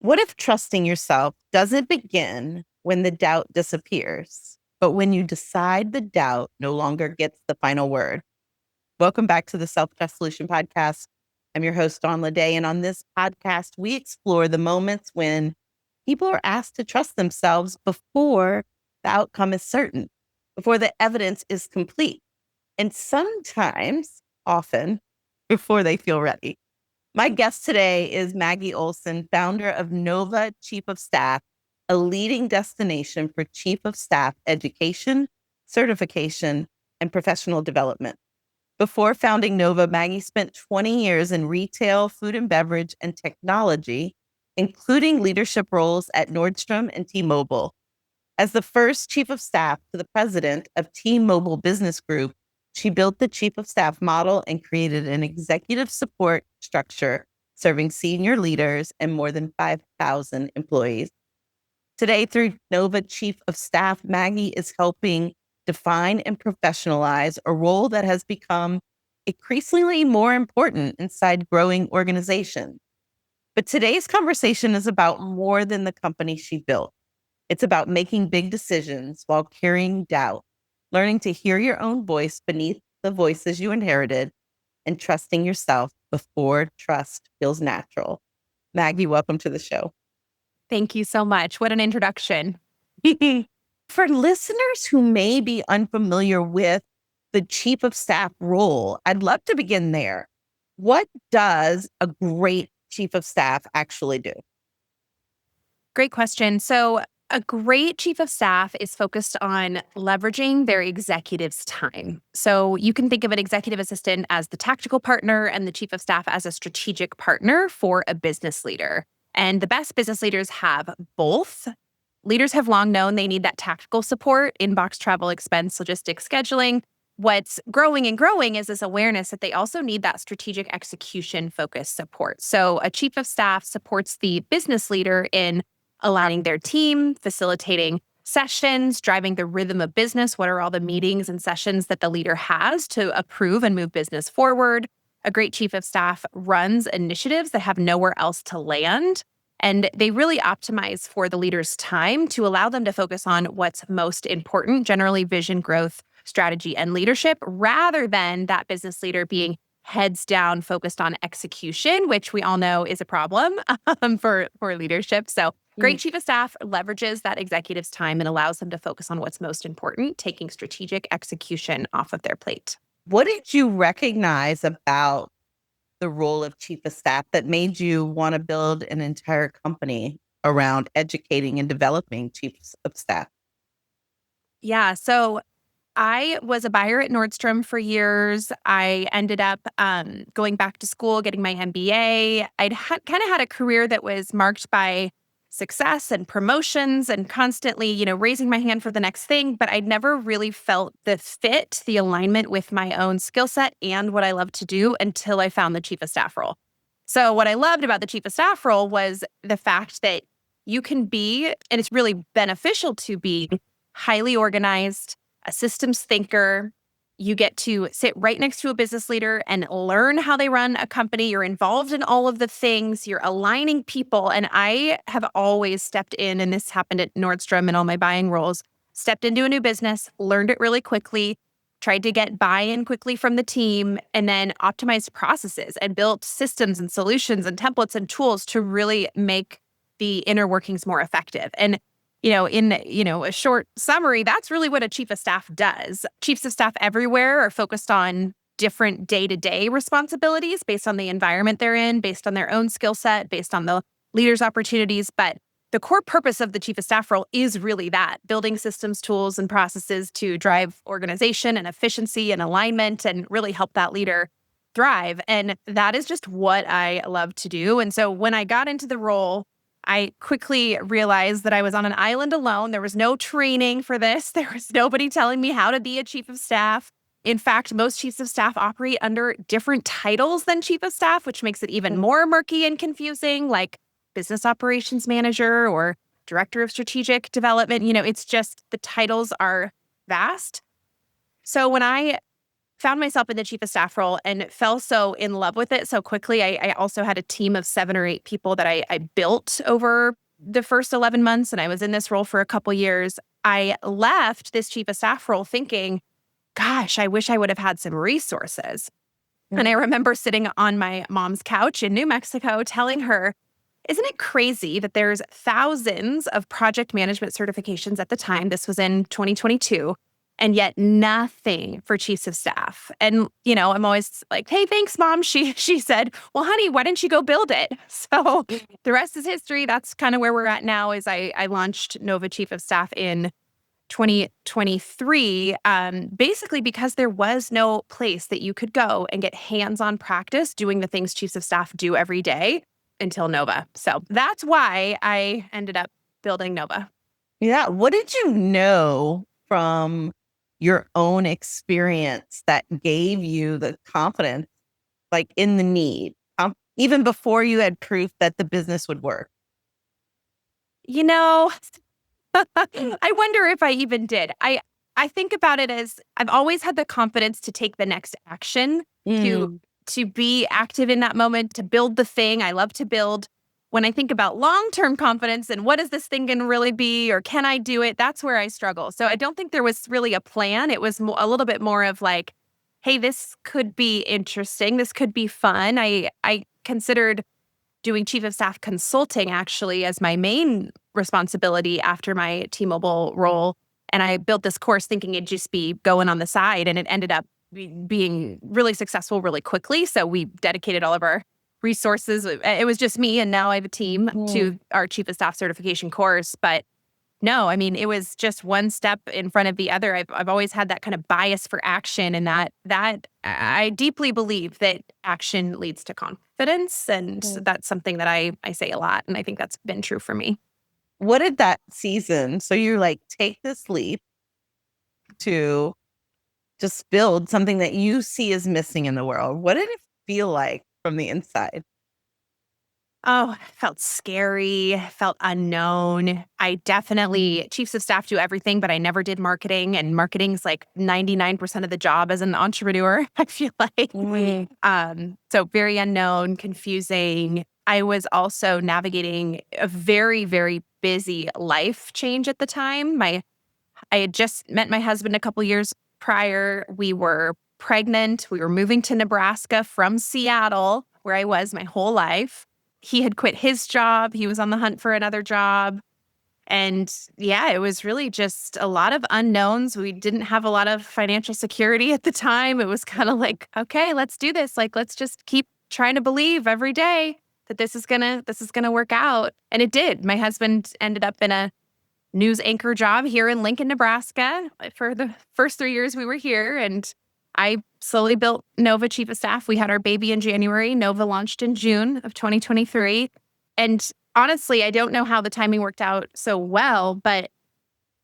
What if trusting yourself doesn't begin when the doubt disappears, but when you decide the doubt no longer gets the final word? Welcome back to the Self Trust Solution Podcast. I'm your host, Dawn Lede, and on this podcast, we explore the moments when people are asked to trust themselves before the outcome is certain, before the evidence is complete, and sometimes, often, before they feel ready. My guest today is Maggie Olson, founder of Nova Chief of Staff, a leading destination for Chief of Staff education, certification, and professional development. Before founding Nova, Maggie spent 20 years in retail, food and beverage, and technology, including leadership roles at Nordstrom and T-Mobile. As the first chief of staff to the president of T-Mobile Business Group, she built the chief of staff model and created an executive support structure serving senior leaders and more than 5,000 employees. Today, through Nova Chief of Staff, Maggie is helping define and professionalize a role that has become increasingly more important inside growing organizations. But today's conversation is about more than the company she built. It's about making big decisions while carrying doubt, learning to hear your own voice beneath the voices you inherited, and trusting yourself before trust feels natural. Maggie, welcome to the show. Thank you so much. What an introduction. For listeners who may be unfamiliar with the chief of staff role, I'd love to begin there. What does a great chief of staff actually do? Great question. So, a great chief of staff is focused on leveraging their executive's time. So, you can think of an executive assistant as the tactical partner and the chief of staff as a strategic partner for a business leader. And the best business leaders have both. Leaders have long known they need that tactical support, inbox, travel, expense, logistics, scheduling. What's growing is this awareness that they also need that strategic execution focused support. So a chief of staff supports the business leader in aligning their team, facilitating sessions, driving the rhythm of business. What are all the meetings and sessions that the leader has to approve and move business forward? A great chief of staff runs initiatives that have nowhere else to land. And they really optimize for the leader's time to allow them to focus on what's most important, generally vision, growth, strategy, and leadership, rather than that business leader being heads down focused on execution, which we all know is a problem for leadership. So great chief of staff leverages that executive's time and allows them to focus on what's most important, taking strategic execution off of their plate. What did you recognize about the role of chief of staff that made you want to build an entire company around educating and developing chiefs of staff? Yeah, so I was a buyer at Nordstrom for years. I ended up going back to school, getting my MBA. I'd kind of had a career that was marked by success and promotions and constantly, raising my hand for the next thing. But I'd never really felt the fit, the alignment with my own skill set and what I love to do until I found the chief of staff role. So what I loved about the chief of staff role was the fact that you can be, and it's really beneficial to be, highly organized, a systems thinker. You get to sit right next to a business leader and learn how they run a company. You're involved in all of the things. You're aligning people. And I have always stepped in, and this happened at Nordstrom and all my buying roles, stepped into a new business, learned it really quickly, tried to get buy-in quickly from the team, and then optimized processes and built systems and solutions and templates and tools to really make the inner workings more effective. And in a short summary, that's really what a chief of staff does. Chiefs of staff everywhere are focused on different day-to-day responsibilities based on the environment they're in, based on their own skill set, based on the leader's opportunities. But the core purpose of the chief of staff role is really that, building systems, tools, and processes to drive organization and efficiency and alignment and really help that leader thrive. And that is just what I love to do. And so when I got into the role, I quickly realized that I was on an island alone. There was no training for this. There was nobody telling me how to be a chief of staff. In fact, most chiefs of staff operate under different titles than chief of staff, which makes it even more murky and confusing, like business operations manager or director of strategic development. It's just the titles are vast. So when I found myself in the chief of staff role and fell so in love with it so quickly. I also had a team of 7 or 8 people that I built over the first 11 months, and I was in this role for a couple years. I left this chief of staff role thinking, gosh, I wish I would have had some resources. And I remember sitting on my mom's couch in New Mexico telling her, isn't it crazy that there's thousands of project management certifications at the time? This was in 2022. And yet nothing for chiefs of staff. And, I'm always like, hey, thanks, Mom. She said, well, honey, why didn't you go build it? So the rest is history. That's kind of where we're at now. Is I launched Nova Chief of Staff in 2023, basically because there was no place that you could go and get hands-on practice doing the things chiefs of staff do every day until Nova. So that's why I ended up building Nova. Yeah. What did you know from your own experience that gave you the confidence, like in the need, even before you had proof that the business would work? I wonder if I even did. I think about it as I've always had the confidence to take the next action, to be active in that moment, to build the thing I love to build. When I think about long-term confidence and what is this thing going to really be, or can I do it? That's where I struggle. So I don't think there was really a plan. It was a little bit more of like, hey, this could be interesting. This could be fun. I considered doing chief of staff consulting actually as my main responsibility after my T-Mobile role. And I built this course thinking it'd just be going on the side, and it ended up being really successful really quickly. So we dedicated all of our resources. It was just me, and now I have a team to our chief of staff certification course. But no, I mean, it was just one step in front of the other. I've always had that kind of bias for action, and that I deeply believe that action leads to confidence, and that's something that I say a lot, and I think that's been true for me. What did that season? So you're like, take this leap to just build something that you see as missing in the world. What did it feel like from the inside? Oh, it felt scary, felt unknown. I definitely, chiefs of staff do everything, but I never did marketing. And marketing's like 99% of the job as an entrepreneur, I feel like. So very unknown, confusing. I was also navigating a very, very busy life change at the time. I had just met my husband a couple years prior. We were pregnant. We were moving to Nebraska from Seattle, where I was my whole life. He had quit his job. He was on the hunt for another job. And yeah, it was really just a lot of unknowns. We didn't have a lot of financial security at the time. It was kind of like, okay, let's do this. Like, let's just keep trying to believe every day that this is gonna work out. And it did. My husband ended up in a news anchor job here in Lincoln, Nebraska for the first 3 years we were here. And I slowly built Nova Chief of Staff. We had our baby in January. Nova launched in June of 2023. And honestly, I don't know how the timing worked out so well, but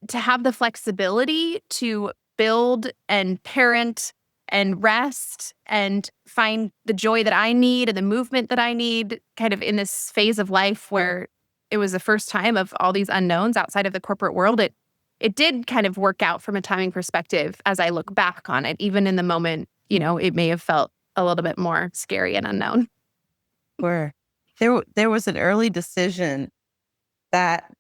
to have the flexibility to build and parent and rest and find the joy that I need and the movement that I need kind of in this phase of life where it was the first time of all these unknowns outside of the corporate world, it did kind of work out from a timing perspective as I look back on it. Even in the moment, it may have felt a little bit more scary and unknown. Where there was an early decision that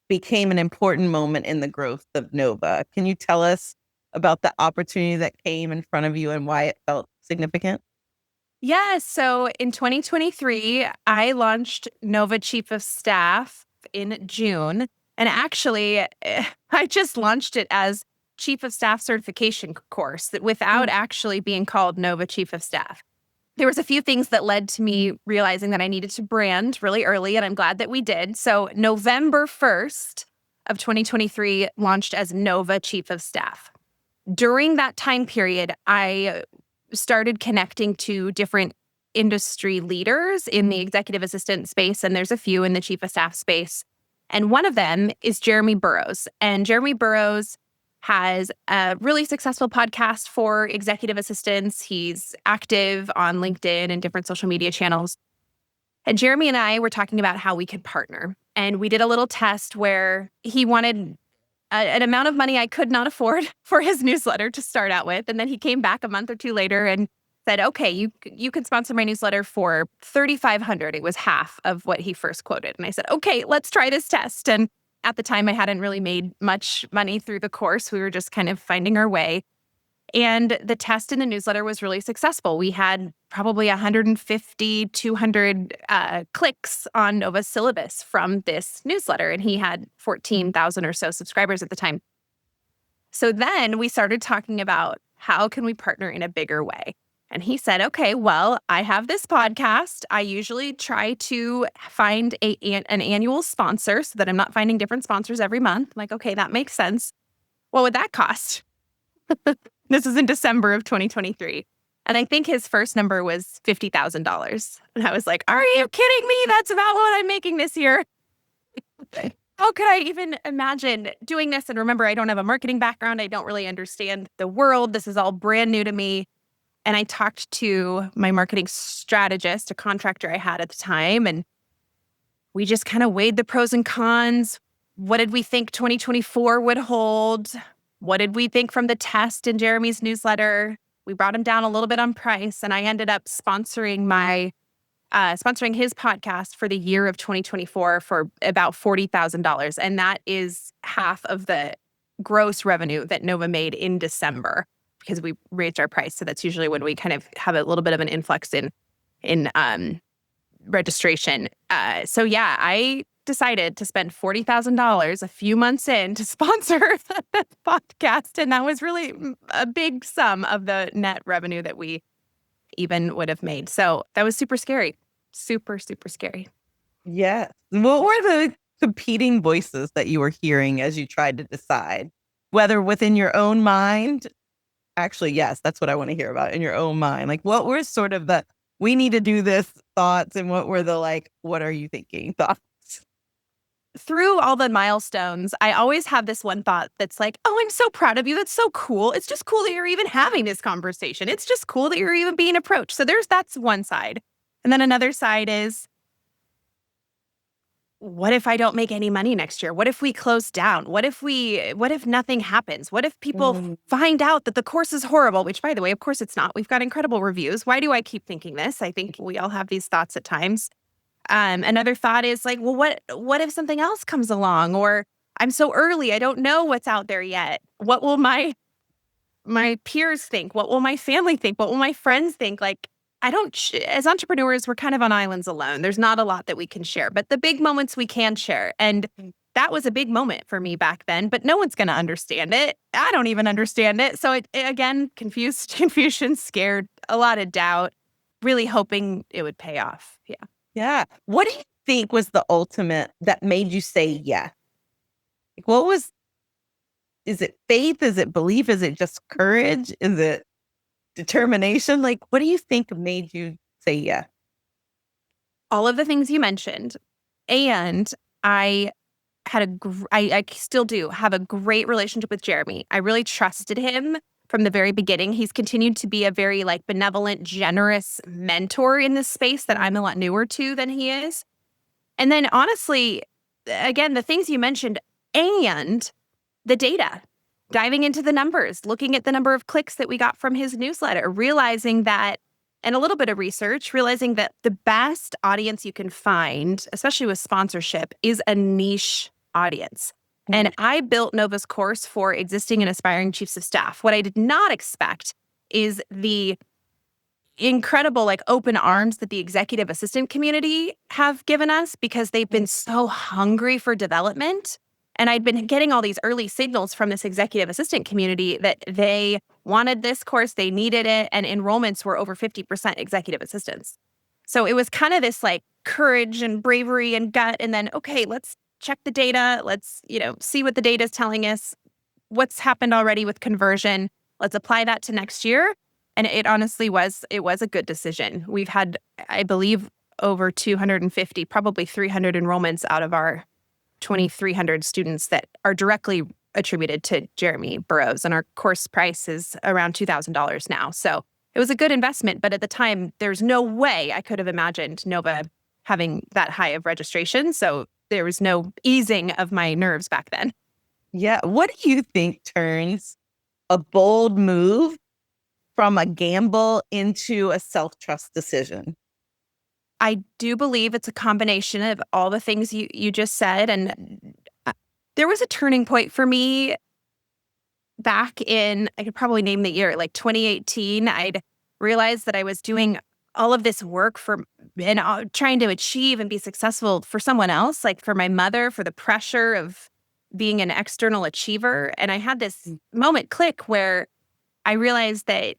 became an important moment in the growth of Nova. Can you tell us about the opportunity that came in front of you and why it felt significant? Yeah. So in 2023, I launched Nova Chief of Staff in June. And actually, I just launched it as Chief of Staff certification course without actually being called Nova Chief of Staff. There was a few things that led to me realizing that I needed to brand really early, and I'm glad that we did. So November 1st of 2023 launched as Nova Chief of Staff. During that time period, I started connecting to different industry leaders in the executive assistant space, and there's a few in the chief of staff space. And one of them is Jeremy Burrows. And Jeremy Burrows has a really successful podcast for executive assistants. He's active on LinkedIn and different social media channels. And Jeremy and I were talking about how we could partner. And we did a little test where he wanted an amount of money I could not afford for his newsletter to start out with. And then he came back a month or two later and said, okay, you can sponsor my newsletter for $3,500. It was half of what he first quoted. And I said, okay, let's try this test. And at the time, I hadn't really made much money through the course. We were just kind of finding our way. And the test in the newsletter was really successful. We had probably 150, 200 clicks on Nova's syllabus from this newsletter. And he had 14,000 or so subscribers at the time. So then we started talking about how can we partner in a bigger way? And he said, okay, well, I have this podcast. I usually try to find an annual sponsor so that I'm not finding different sponsors every month. I'm like, okay, that makes sense. What would that cost? This was in December of 2023. And I think his first number was $50,000. And I was like, are you kidding me? That's about what I'm making this year. How could I even imagine doing this? And remember, I don't have a marketing background. I don't really understand the world. This is all brand new to me. And I talked to my marketing strategist, a contractor I had at the time, and we just kind of weighed the pros and cons. What did we think 2024 would hold? What did we think from the test in Jeremy's newsletter? We brought him down a little bit on price, and I ended up sponsoring his podcast for the year of 2024 for about $40,000. And that is half of the gross revenue that Nova made in December because we raised our price. So that's usually when we kind of have a little bit of an influx in registration. So yeah, I decided to spend $40,000 a few months in to sponsor the podcast. And that was really a big sum of the net revenue that we even would have made. So that was super scary. Super, super scary. Yes. What were the competing voices that you were hearing as you tried to decide, whether within your own mind? Actually, yes, that's what I want to hear about, in your own mind. Like, what were sort of the, we need to do this thoughts, and what were the, like, what are you thinking thoughts? Through all the milestones, I always have this one thought that's like, oh, I'm so proud of you. That's so cool. It's just cool that you're even having this conversation. It's just cool that you're even being approached. So that's one side. And then another side is, what if I don't make any money next year? What if we close down? What if nothing happens? What if people find out that the course is horrible? Which, by the way, of course it's not. We've got incredible reviews. Why do I keep thinking this? I think we all have these thoughts at times. Another thought is like, well, what if something else comes along? Or I'm so early, I don't know what's out there yet. What will my peers think? What will my family think? What will my friends think? Like, as entrepreneurs, we're kind of on islands alone. There's not a lot that we can share, but the big moments we can share. And that was a big moment for me back then, but no one's going to understand it. I don't even understand it. So it again, confusion, scared, a lot of doubt, really hoping it would pay off. Yeah. Yeah. What do you think was the ultimate that made you say yes? Like, is it faith? Is it belief? Is it just courage? Is it determination? Like, what do you think made you say yes? All of the things you mentioned. And I I still do have a great relationship with Jeremy. I really trusted him from the very beginning. He's continued to be a very benevolent, generous mentor in this space that I'm a lot newer to than he is. And then honestly, again, the things you mentioned and the data, diving into the numbers, looking at the number of clicks that we got from his newsletter, realizing that, and a little bit of research, realizing that the best audience you can find, especially with sponsorship, is a niche audience. And I built Nova's course for existing and aspiring chiefs of staff. What I did not expect is the incredible open arms that the executive assistant community have given us, because they've been so hungry for development. And I'd been getting all these early signals from this executive assistant community that they wanted this course, they needed it, and enrollments were over 50% executive assistants. So it was kind of this courage and bravery and gut, and then, okay, let's check the data. Let's, see what the data is telling us, what's happened already with conversion. Let's apply that to next year. And it honestly was a good decision. We've had, I believe, over 250, probably 300 enrollments out of our 2,300 students that are directly attributed to Jeremy Burroughs. And our course price is around $2,000 now. So it was a good investment. But at the time, there's no way I could have imagined Nova having that high of registration. So there was no easing of my nerves back then. Yeah. What do you think turns a bold move from a gamble into a self-trust decision? I do believe it's a combination of all the things you just said, and there was a turning point for me back in, I could probably name the year, like 2018. I'd realized that I was doing all of this work for and trying to achieve and be successful for someone else, like for my mother, for the pressure of being an external achiever. And I had this Mm. moment click where I realized that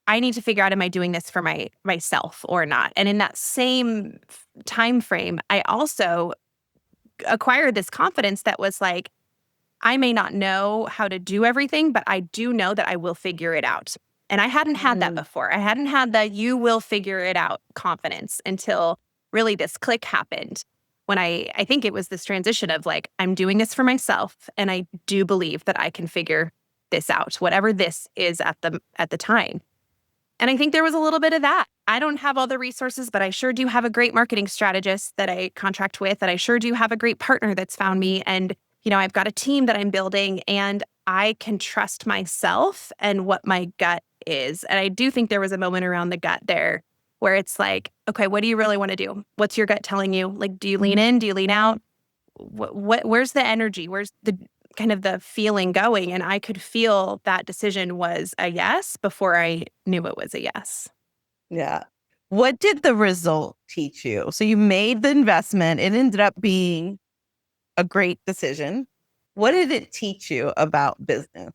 I need to figure out, am I doing this for myself or not? And in that same time frame, I also acquired this confidence that was like, I may not know how to do everything, but I do know that I will figure it out. And I hadn't had that Mm. before. I hadn't had the you will figure it out confidence until really this click happened when I think it was this transition of like, I'm doing this for myself and I do believe that I can figure this out, whatever this is at the time. And I think there was a little bit of that. I don't have all the resources, but I sure do have a great marketing strategist that I contract with, and I sure do have a great partner that's found me. And, I've got a team that I'm building, and I can trust myself and what my gut is. And I do think there was a moment around the gut there where it's like, okay, what do you really want to do? What's your gut telling you? Like, do you lean in? Do you lean out? Where's the energy? Where's the kind of the feeling going? And I could feel that decision was a yes before I knew it was a yes. Yeah. What did the result teach you? So you made the investment. It ended up being a great decision. What did it teach you about business?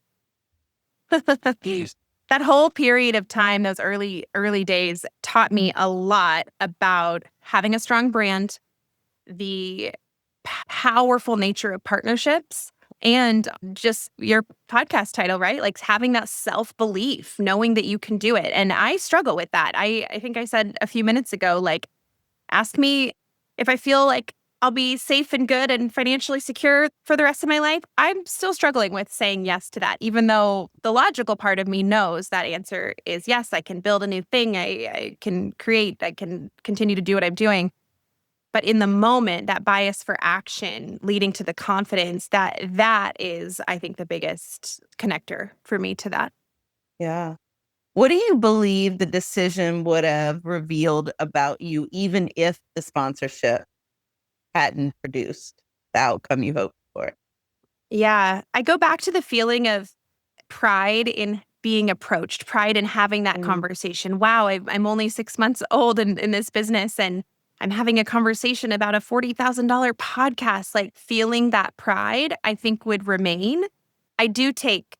That whole period of time, those early days taught me a lot about having a strong brand, the powerful nature of partnerships, and just your podcast title, right? Like having that self-belief, knowing that you can do it. And I struggle with that. I think I said a few minutes ago, like, ask me if I feel like I'll be safe and good and financially secure for the rest of my life. I'm still struggling with saying yes to that, even though the logical part of me knows that answer is yes, I can build a new thing. I can create, I can continue to do what I'm doing. But in the moment, that bias for action leading to the confidence, that is, I think, the biggest connector for me to that. Yeah. What do you believe the decision would have revealed about you, even if the sponsorship hadn't produced the outcome you hoped for? Yeah. I go back to the feeling of pride in being approached, pride in having that Mm. conversation. Wow, I'm only 6 months old in this business and I'm having a conversation about a $40,000 podcast. Like feeling that pride, I think would remain. I do take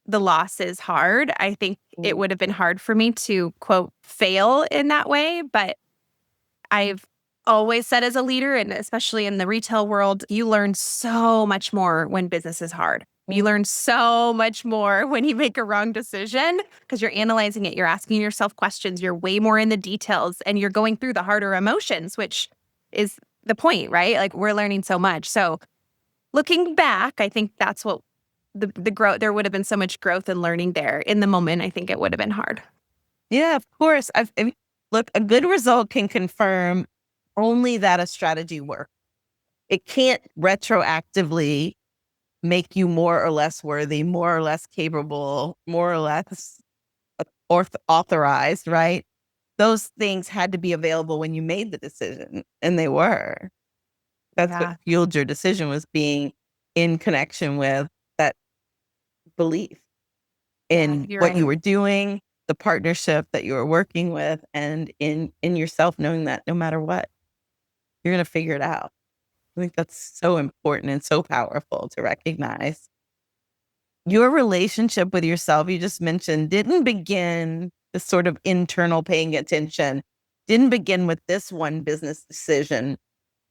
the losses hard. I think it Mm. would have been hard for me to quote fail in that way, but I've always said as a leader, and especially in the retail world, you learn so much more when business is hard. You Mm. learn so much more when you make a wrong decision because you're analyzing it, you're asking yourself questions, you're way more in the details, and you're going through the harder emotions, which is the point, right? Like we're learning so much. So looking back, I think that's what the growth, there would have been so much growth and learning there. In the moment, I think it would have been hard. Yeah, of course. I mean, look, a good result can confirm only that a strategy worked. It can't retroactively make you more or less worthy, more or less capable, more or less authorized, right? Those things had to be available when you made the decision, and they were. That's what Yeah. fueled your decision, was being in connection with that belief Yeah, in you're what you right. were doing, the partnership that you were working with, and in yourself, knowing that no matter what, you're gonna figure it out. I think that's so important and so powerful to recognize. Your relationship with yourself, you just mentioned, didn't begin the sort of internal paying attention, didn't begin with this one business decision.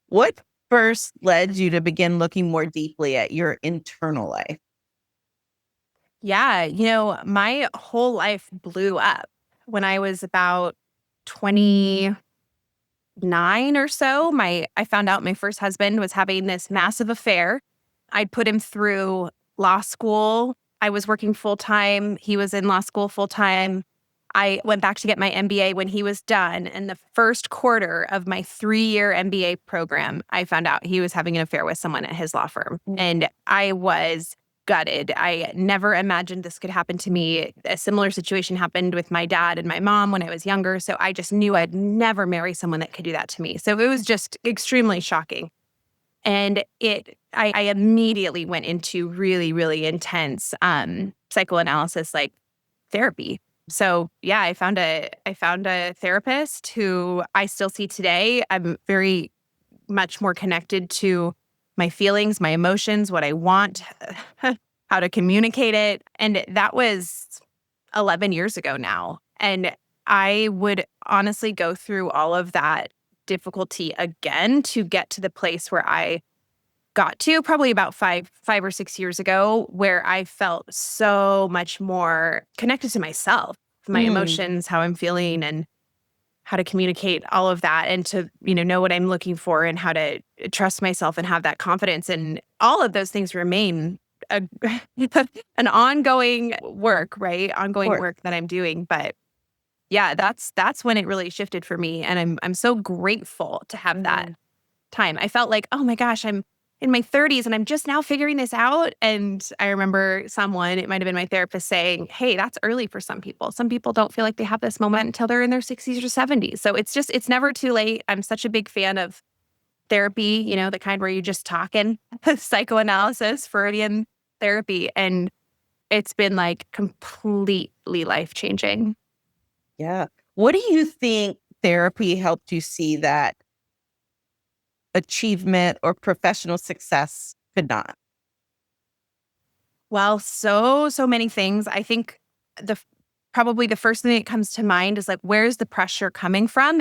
What first led you to begin looking more deeply at your internal life? Yeah, my whole life blew up when I was about 29 or so. I found out my first husband was having this massive affair. I'd put him through law school. I was working full time. He was in law school full time. I went back to get my MBA when he was done. And the first quarter of my 3-year MBA program, I found out he was having an affair with someone at his law firm. And I was gutted. I never imagined this could happen to me. A similar situation happened with my dad and my mom when I was younger. So I just knew I'd never marry someone that could do that to me. So it was just extremely shocking. And I immediately went into really, really intense psychoanalysis, like therapy. So yeah, I found a therapist who I still see today. I'm very much more connected to my feelings, my emotions, what I want, how to communicate it. And that was 11 years ago now. And I would honestly go through all of that difficulty again to get to the place where I got to probably about five or 6 years ago, where I felt so much more connected to myself, my emotions, how I'm feeling, and how to communicate all of that, and to, know what I'm looking for, and how to trust myself and have that confidence. And all of those things remain a, an ongoing work, right? Ongoing work that I'm doing. But yeah, that's when it really shifted for me. And I'm so grateful to have that time. I felt like, oh my gosh, I'm in my 30s and I'm just now figuring this out. And I remember someone, it might have been my therapist, saying, hey, that's early for some people. Some people don't feel like they have this moment until they're in their 60s or 70s. So it's never too late. I'm such a big fan of therapy, the kind where you just talk, in psychoanalysis, Freudian therapy. And it's been like completely life-changing. Yeah. What do you think therapy helped you see that achievement or professional success could not? Well, so many things. I think probably the first thing that comes to mind is like, where's the pressure coming from?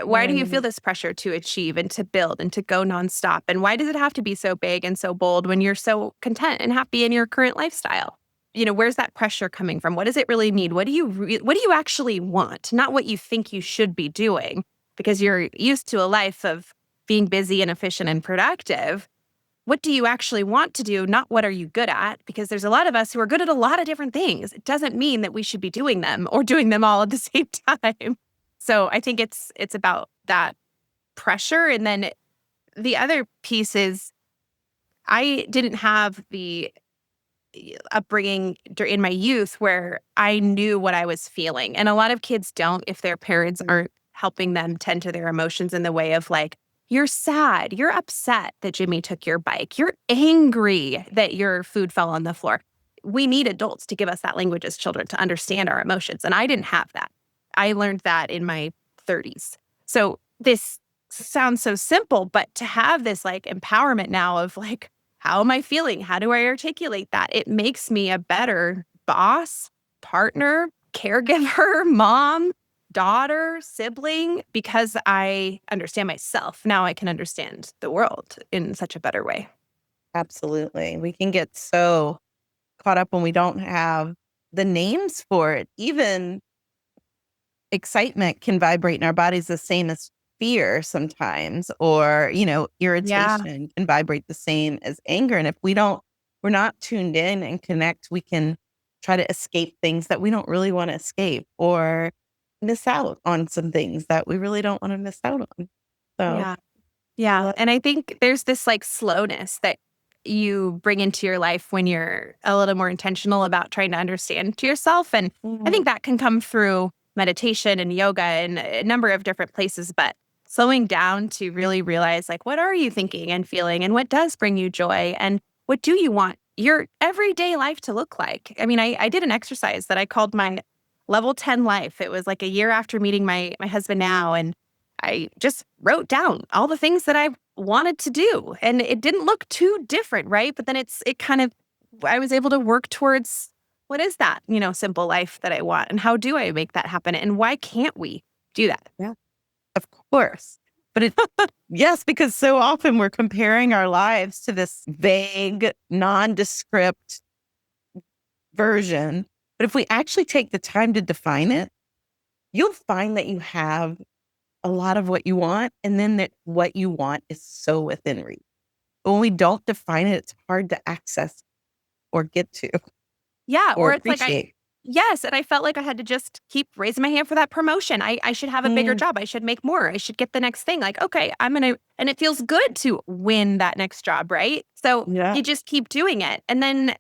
Why do you feel this pressure to achieve and to build and to go nonstop? And why does it have to be so big and so bold when you're so content and happy in your current lifestyle? Where's that pressure coming from? What does it really need? What do you actually want? Not what you think you should be doing, because you're used to a life of being busy and efficient and productive. What do you actually want to do? Not what are you good at? Because there's a lot of us who are good at a lot of different things. It doesn't mean that we should be doing them or doing them all at the same time. So I think it's about that pressure. And then the other piece is, I didn't have the upbringing in my youth where I knew what I was feeling. And a lot of kids don't, if their parents aren't helping them tend to their emotions in the way of like, you're sad, you're upset that Jimmy took your bike, you're angry that your food fell on the floor. We need adults to give us that language as children to understand our emotions. And I didn't have that. I learned that in my 30s. So this sounds so simple, but to have this like empowerment now of like, how am I feeling? How do I articulate that? It makes me a better boss, partner, caregiver, mom, daughter, sibling, because I understand myself. Now I can understand the world in such a better way. Absolutely. We can get so caught up when we don't have the names for it. Even excitement can vibrate in our bodies the same as fear sometimes, or, irritation can vibrate the same as anger. And if we're not tuned in and connect, we can try to escape things that we don't really want to escape, or miss out on some things that we really don't want to miss out on. So, yeah. And I think there's this like slowness that you bring into your life when you're a little more intentional about trying to understand yourself. And I think that can come through meditation and yoga and a number of different places, but slowing down to really realize like, what are you thinking and feeling, and what does bring you joy, and what do you want your everyday life to look like? I mean, I did an exercise that I called my level 10 life. It was like a year after meeting my husband now, and I just wrote down all the things that I wanted to do, and it didn't look too different, right? But then I was able to work towards, what is that, simple life that I want, and how do I make that happen, and why can't we do that? yeah, of course. But yes, because so often we're comparing our lives to this vague, nondescript version. But if we actually take the time to define it, you'll find that you have a lot of what you want, and then that what you want is so within reach. But when we don't define it, it's hard to access or get to. Yeah, Or or it's like appreciate. Yes, and I felt like I had to just keep raising my hand for that promotion. I should have a bigger Mm, job. I should make more. I should get the next thing. Like, okay, and it feels good to win that next job, right? So yeah, you just keep doing it. And then,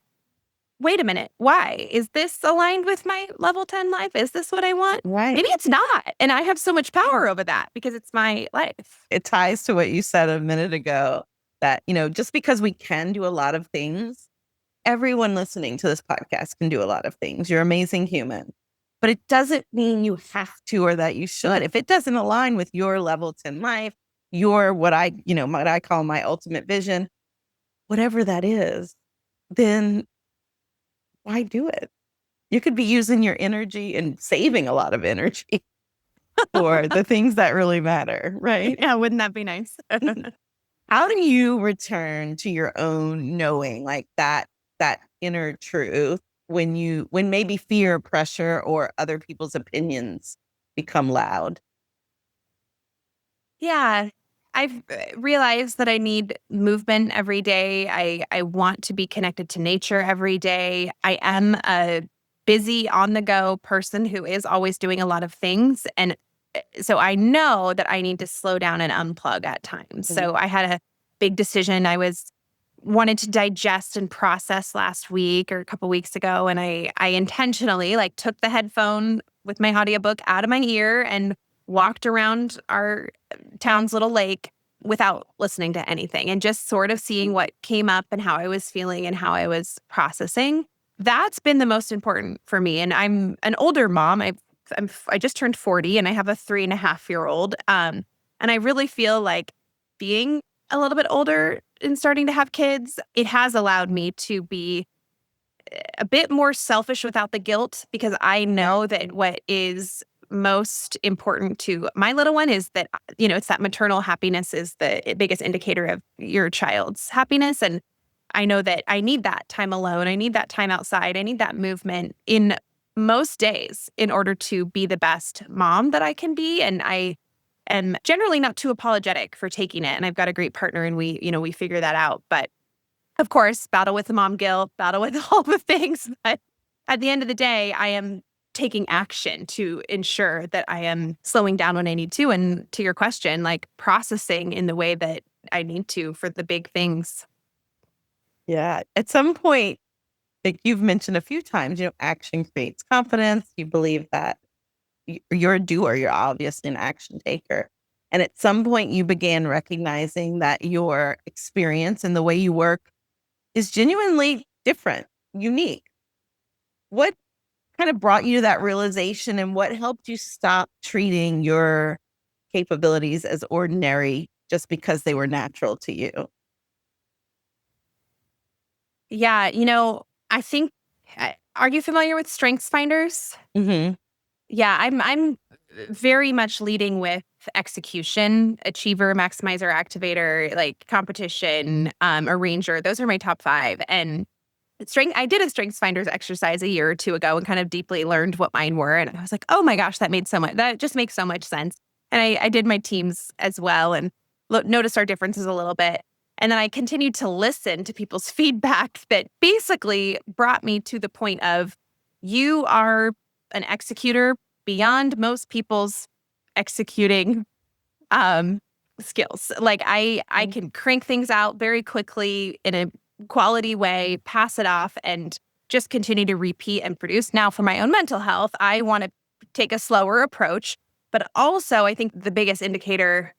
wait a minute, why? Is this aligned with my level 10 life? Is this what I want? right. Maybe it's not. And I have so much power over that because it's my life. It ties to what you said a minute ago that, just because we can do a lot of things, everyone listening to this podcast can do a lot of things. You're an amazing human. But it doesn't mean you have to or that you should. If it doesn't align with your level 10 life, your what I call my ultimate vision, whatever that is, then why do it? You could be using your energy and saving a lot of energy for the things that really matter, right? Yeah, wouldn't that be nice? How do you return to your own knowing, like that inner truth when maybe fear, pressure, or other people's opinions become loud? Yeah. I've realized that I need movement every day. I want to be connected to nature every day. I am a busy on the go person who is always doing a lot of things. And so I know that I need to slow down and unplug at times. Mhm. So I had a big decision I was wanted to digest and process last week or a couple weeks ago. And I intentionally like took the headphone with my audiobook out of my ear and walked around our town's little lake without listening to anything and just sort of seeing what came up and how I was feeling and how I was processing. That's been the most important for me. And I'm an older mom. I just turned 40 and I have a 3.5-year-old. And I really feel like being a little bit older and starting to have kids, it has allowed me to be a bit more selfish without the guilt because I know that what is most important to my little one is that, it's that maternal happiness is the biggest indicator of your child's happiness. And I know that I need that time alone. I need that time outside. I need that movement in most days in order to be the best mom that I can be. And I am generally not too apologetic for taking it. And I've got a great partner and we figure that out. But of course, battle with the mom guilt, battle with all the things. But at the end of the day, I am taking action to ensure that I am slowing down when I need to. And to your question, like processing in the way that I need to for the big things. Yeah. At some point, like you've mentioned a few times, action creates confidence. You believe that you're a doer, you're obviously an action taker. And at some point, you began recognizing that your experience and the way you work is genuinely different, unique. What kind of brought you to that realization and what helped you stop treating your capabilities as ordinary just because they were natural to you? Yeah, I think are you familiar with strengths finders? Mhm. Yeah, I'm very much leading with execution, achiever, maximizer, activator, like competition, arranger. Those are my top 5. And I did a strengths finders exercise a year or 2 ago and kind of deeply learned what mine were. And I was like, oh my gosh, that just makes so much sense. And I did my teams as well and noticed our differences a little bit. And then I continued to listen to people's feedback that basically brought me to the point of you are an executor beyond most people's executing um skills. Like I Mm. can crank things out very quickly in a quality way, pass it off and just continue to repeat and produce. Now for my own mental health, I want to take a slower approach, but also I think the biggest indicator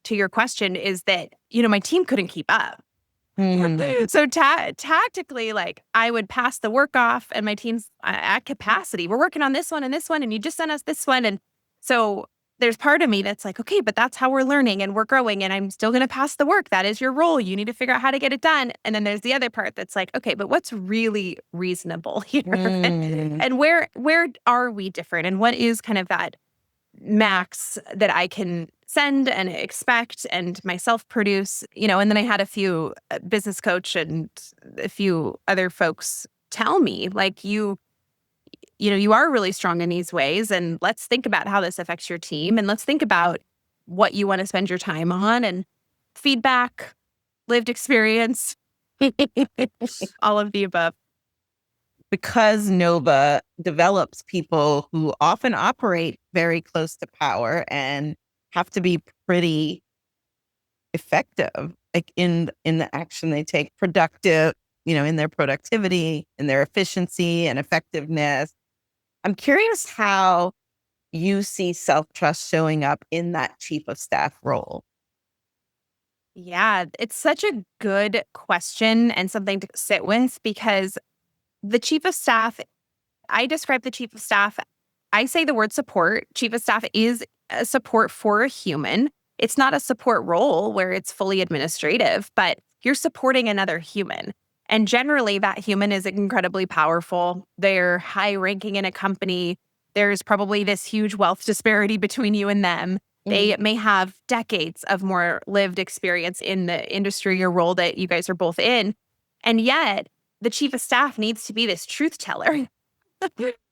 to your question is that my team couldn't keep up. Mhm. So tactically, like I would pass the work off, and my team's at capacity. We're working on this one, and you just sent us this one, and so there's part of me that's like, okay, but that's how we're learning and we're growing, and I'm still going to pass the work. That is your role. You need to figure out how to get it done. And then there's the other part that's like, okay, but what's really reasonable here, Mm. and where are we different, and what is kind of that max that I can send and expect and myself produce, and then I had a few business coach and a few other folks tell me like you are really strong in these ways and let's think about how this affects your team and let's think about what you want to spend your time on and feedback, lived experience, all of the above. because Nova develops people who often operate very close to power and have to be pretty effective, like in the action they take, productive, in their productivity, in their efficiency and effectiveness. I'm curious how you see self-trust showing up in that chief of staff role. Yeah, it's such a good question and something to sit with because the chief of staff, I describe the chief of staff, I say the word support. Chief of staff is a support for a human. It's not a support role where it's fully administrative, but you're supporting another human. And generally, that human is incredibly powerful. They're high ranking in a company. There's probably this huge wealth disparity between you and them. They may have decades of more lived experience in the industry or role that you guys are both in. And yet, the chief of staff needs to be this truth teller.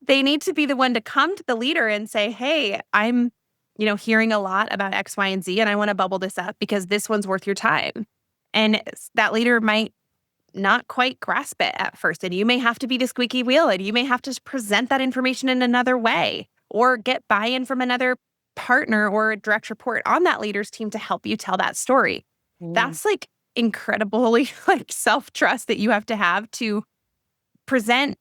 They need to be the one to come to the leader and say, hey, I'm, hearing a lot about X, Y, and Z, and I want to bubble this up because this one's worth your time. And that leader might not quite grasp it at first. And you may have to be the squeaky wheel, and you may have to present that information in another way or get buy-in from another partner or a direct report on that leader's team to help you tell that story. That's like incredibly like self-trust that you have to present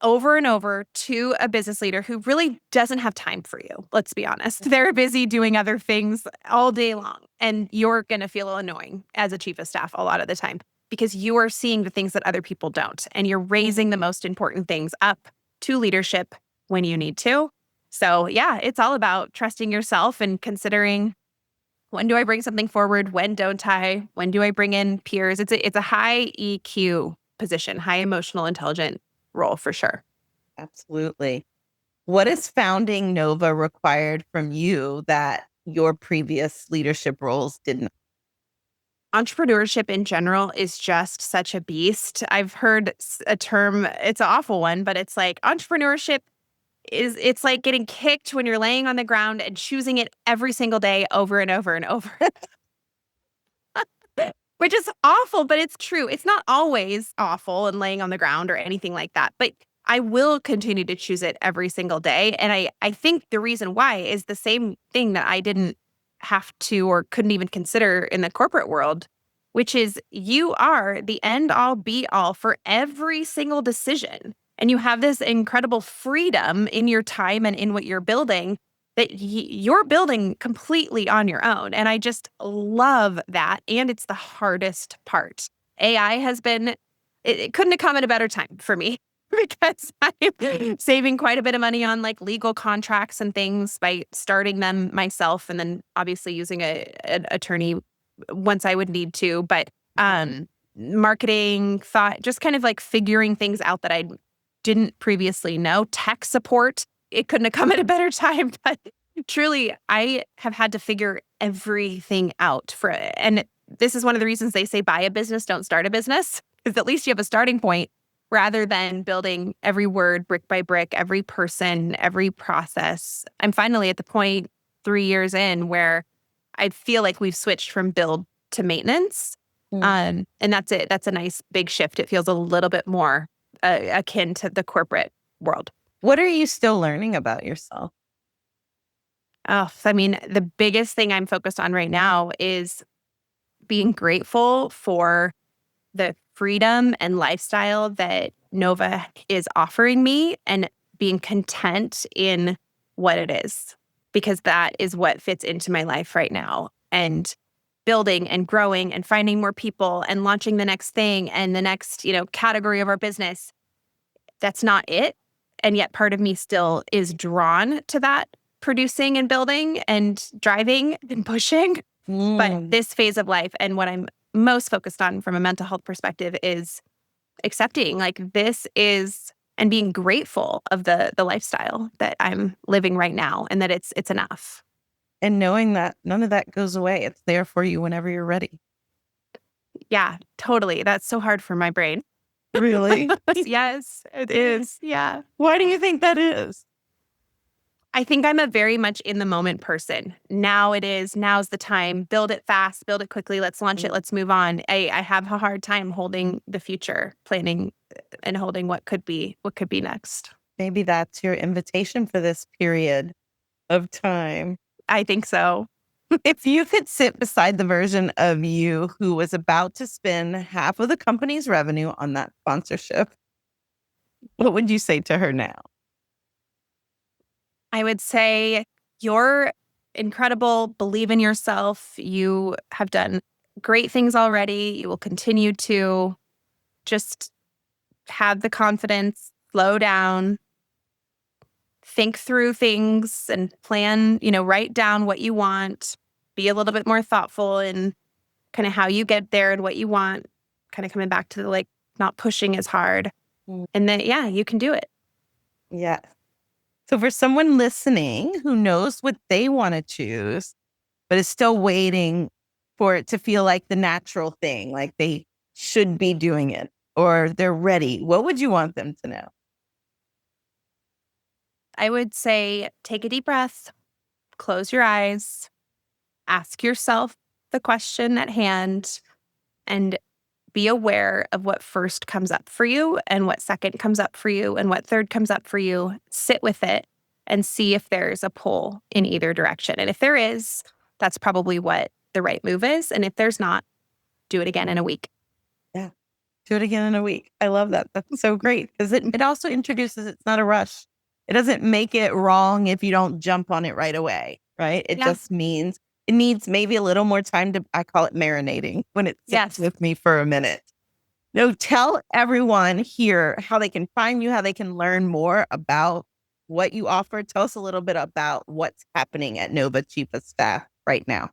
over and over to a business leader who really doesn't have time for you. Let's be honest. They're busy doing other things all day long. And you're going to feel annoying as a chief of staff a lot of the time because you are seeing the things that other people don't. And you're raising the most important things up to leadership when you need to. So yeah, it's all about trusting yourself and considering, when do I bring something forward? When don't I? When do I bring in peers? It's a high EQ position, high emotional intelligent role for sure. Absolutely. What is founding Nova required from you that your previous leadership roles didn't? Entrepreneurship in general is just such a beast. I've heard a term, it's an awful one, but it's like entrepreneurship it's like getting kicked when you're laying on the ground and choosing it every single day over and over and over. Which is awful, but it's true. It's not always awful and laying on the ground or anything like that. But I will continue to choose it every single day. And I think the reason why is the same thing that I didn't have to or couldn't even consider in the corporate world, which is you are the end all be all for every single decision. And you have this incredible freedom in your time and in what you're building that you're building completely on your own. And I just love that. And it's the hardest part. AI has been, it couldn't have come at a better time for me because I'm saving quite a bit of money on like legal contracts and things by starting them myself and then obviously using an attorney once I would need to. But marketing, thought, just kind of like figuring things out that I didn't previously know. Tech support, it couldn't have come at a better time, but truly, I have had to figure everything out for it. And this is one of the reasons they say buy a business, don't start a business, because at least you have a starting point rather than building every word brick by brick, every person, every process. I'm finally at the point 3 years in where I feel like we've switched from build to maintenance. And that's it. That's a nice big shift. It feels a little bit more akin to the corporate world. What are you still learning about yourself? Oh, I mean, the biggest thing I'm focused on right now is being grateful for the freedom and lifestyle that Nova is offering me and being content in what it is, because that is what fits into my life right now. And building and growing and finding more people and launching the next thing and the next, category of our business. That's not it. And yet part of me still is drawn to that producing and building and driving and pushing. But this phase of life and what I'm most focused on from a mental health perspective is accepting like this is and being grateful of the lifestyle that I'm living right now and that it's enough. And knowing that none of that goes away. It's there for you whenever you're ready. Yeah, totally. That's so hard for my brain. Really? Yes, it is. Yeah. Why do you think that is? I think I'm a very much in the moment person. Now's the time. Build it fast, build it quickly. Let's launch it. Let's move on. I have a hard time holding the future, planning and holding what could be next. Maybe that's your invitation for this period of time. I think so. If you could sit beside the version of you who was about to spend half of the company's revenue on that sponsorship, what would you say to her now? I would say you're incredible. Believe in yourself. You have done great things already. You will continue to. Just have the confidence, slow down, think through things and plan, write down what you want, be a little bit more thoughtful in kind of how you get there and what you want, kind of coming back to the like not pushing as hard. Mm. And then, yeah, you can do it. Yeah. So for someone listening who knows what they want to choose, but is still waiting for it to feel like the natural thing, like they should be doing it or they're ready, what would you want them to know? I would say take a deep breath, close your eyes, ask yourself the question at hand, and be aware of what first comes up for you and what second comes up for you and what third comes up for you. Sit with it and see if there's a pull in either direction. And if there is, that's probably what the right move is. And if there's not, do it again in a week. Yeah. Do it again in a week. I love that. That's so great because it also introduces it's not a rush. It doesn't make it wrong if you don't jump on it right away, right? It Yeah. just means it needs maybe a little more time to, I call it marinating when it sits Yes. with me for a minute. No, tell everyone here how they can find you, how they can learn more about what you offer. Tell us a little bit about what's happening at Nova Chief of Staff right now.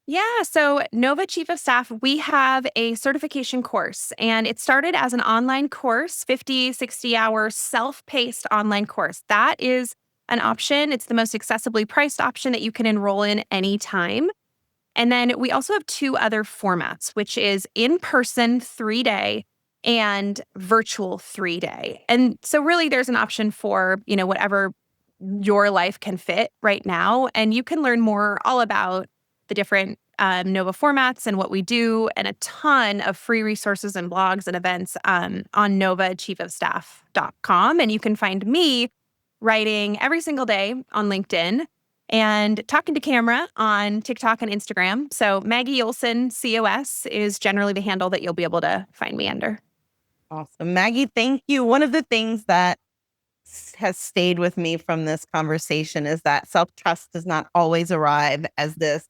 Yeah. So, Nova Chief of Staff, we have a certification course, and it started as an online course, 50, 60-hour self-paced online course. That is an option. It's the most accessibly priced option that you can enroll in anytime. And then we also have two other formats, which is in-person 3-day and virtual 3-day. And so really there's an option for, whatever your life can fit right now. And you can learn more all about the different Nova formats and what we do, and a ton of free resources and blogs and events on novachiefofstaff.com. And you can find me writing every single day on LinkedIn and talking to camera on TikTok and Instagram. So Maggie Olson, COS, is generally the handle that you'll be able to find me under. Awesome. Maggie, thank you. One of the things that has stayed with me from this conversation is that self-trust does not always arrive as this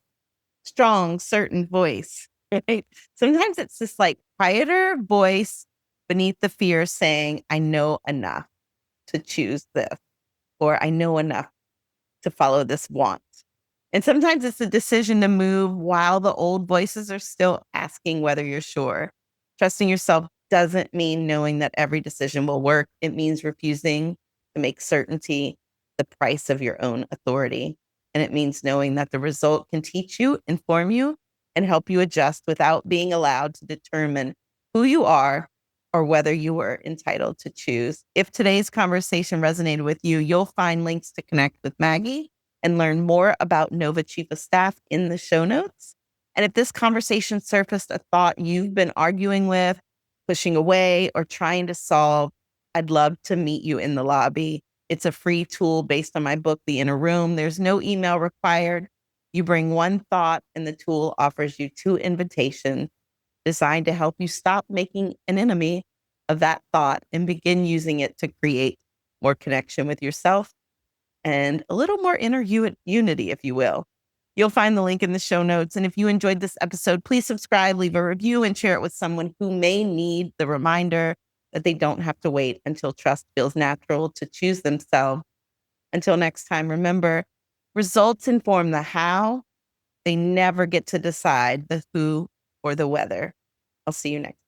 strong, certain voice. Right? Sometimes it's this like quieter voice beneath the fear saying, I know enough to choose this, or I know enough to follow this want. And sometimes it's a decision to move while the old voices are still asking whether you're sure. Trusting yourself doesn't mean knowing that every decision will work. It means refusing to make certainty the price of your own authority. And it means knowing that the result can teach you, inform you, and help you adjust without being allowed to determine who you are or whether you were entitled to choose. If today's conversation resonated with you, you'll find links to connect with Maggie and learn more about Nova Chief of Staff in the show notes. And if this conversation surfaced a thought you've been arguing with, pushing away, or trying to solve, I'd love to meet you in the lobby. It's a free tool based on my book, The Inner Room. There's no email required. You bring one thought, and the tool offers you 2 invitations designed to help you stop making an enemy of that thought and begin using it to create more connection with yourself and a little more inner unity, if you will. You'll find the link in the show notes. And if you enjoyed this episode, please subscribe, leave a review, and share it with someone who may need the reminder that they don't have to wait until trust feels natural to choose themselves. Until next time, remember, results inform the how. They never get to decide the who or the whether. I'll see you next time.